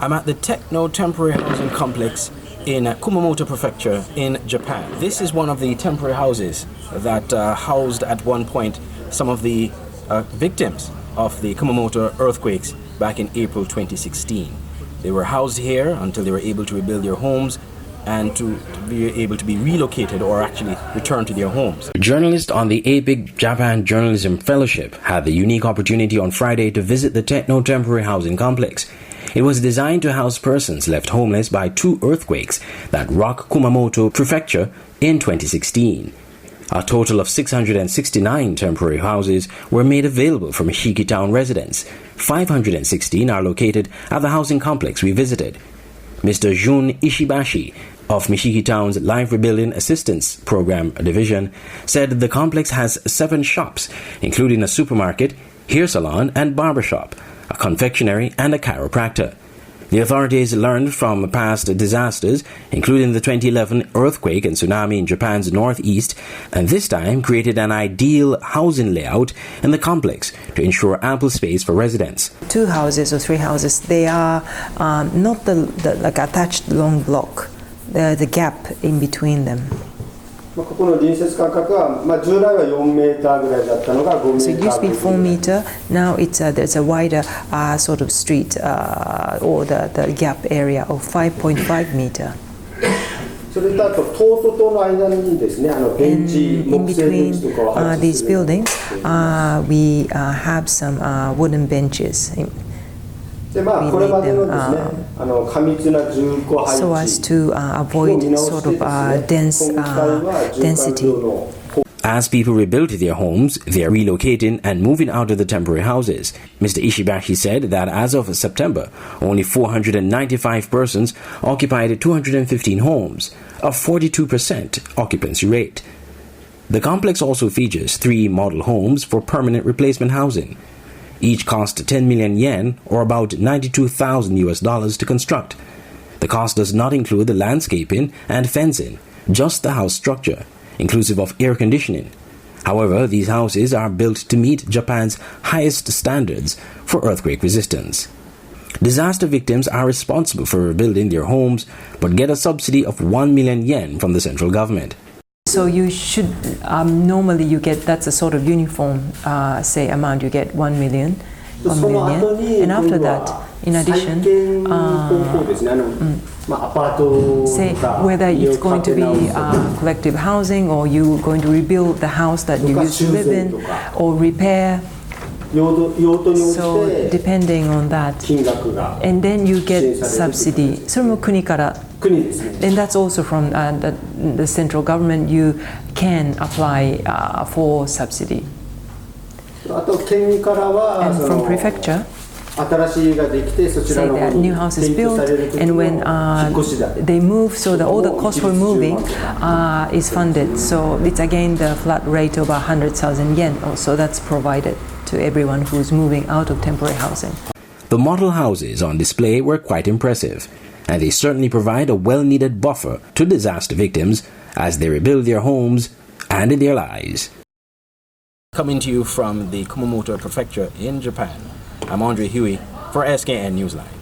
I'm at the Techno Temporary Housing Complex in Kumamoto Prefecture in Japan. This is one of the temporary houses that housed at one point some of the victims of the Kumamoto earthquakes back in April 2016. They were housed here until they were able to rebuild their homes and to be able to be relocated or actually return to their homes. Journalists on the APIC Japan Journalism Fellowship had the unique opportunity on Friday to visit the Techno Temporary Housing Complex. It was designed to house persons left homeless by two earthquakes that rocked Kumamoto Prefecture in 2016. A total of 669 temporary houses were made available for Mishiki Town residents. 516 are located at the housing complex we visited. Mr. Jun Ishibashi of Mishiki Town's Life Rebuilding Assistance Program Division said the complex has 7 shops, including a supermarket, hair salon and barbershop, a confectionery and a chiropractor. The authorities learned from past disasters, including the 2011 earthquake and tsunami in Japan's northeast, and this time created an ideal housing layout in the complex to ensure ample space for residents. 2 houses or 3 houses, they are not the like attached long block. The gap in between them. So it used to be 4 meter. Now there's a wider sort of street or the gap area of 5.5 meter. And in between these buildings, we have some wooden benches. We made them so as to avoid sort of density. As people rebuild their homes, they are relocating and moving out of the temporary houses. Mr. Ishibashi said that as of September, only 495 persons occupied 215 homes, a 42% occupancy rate. The complex also features 3 model homes for permanent replacement housing. Each cost 10 million yen, or about $92,000 to construct. The cost does not include the landscaping and fencing, just the house structure, inclusive of air conditioning. However, these houses are built to meet Japan's highest standards for earthquake resistance. Disaster victims are responsible for rebuilding their homes, but get a subsidy of 1 million yen from the central government. So you should, normally you get, that's a sort of uniform, say, amount, you get 1 million. And after that, in addition, say whether it's going to be collective housing or you're going to rebuild the house that you used to live in or repair. So depending on that, and then you get subsidy. And that's also from the central government. You can apply for subsidy. And from prefecture, say that new house is built, and when they move, so all the cost for moving is funded. So it's again the flat rate of 100,000 yen. Also, that's provided to everyone who's moving out of temporary housing. The model houses on display were quite impressive, and they certainly provide a well-needed buffer to disaster victims as they rebuild their homes and their lives. Coming to you from the Kumamoto Prefecture in Japan, I'm Andre Huey for SKN Newsline.